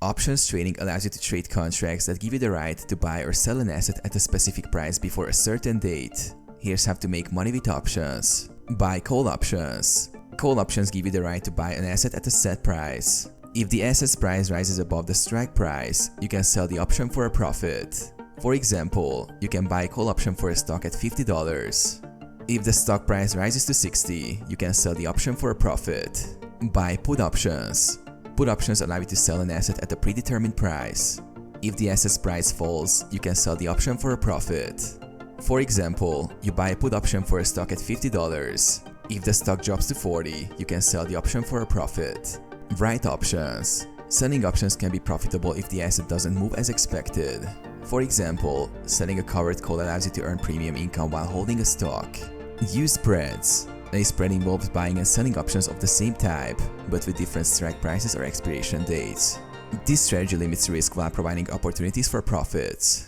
Options trading allows you to trade contracts that give you the right to buy or sell an asset at a specific price before a certain date. Here's how to make money with options. Buy call options. Call options give you the right to buy an asset at a set price. If the asset's price rises above the strike price, you can sell the option for a profit. For example, you can buy a call option for a stock at $50. If the stock price rises to $60, you can sell the option for a profit. Buy put options. Put options allow you to sell an asset at a predetermined price. If the asset's price falls, you can sell the option for a profit. For example, you buy a put option for a stock at $50. If the stock drops to $40, you can sell the option for a profit. Write options. Selling options can be profitable if the asset doesn't move as expected. For example, selling a covered call allows you to earn premium income while holding a stock. Use spreads. A spread involves buying and selling options of the same type, but with different strike prices or expiration dates. This strategy limits risk while providing opportunities for profits.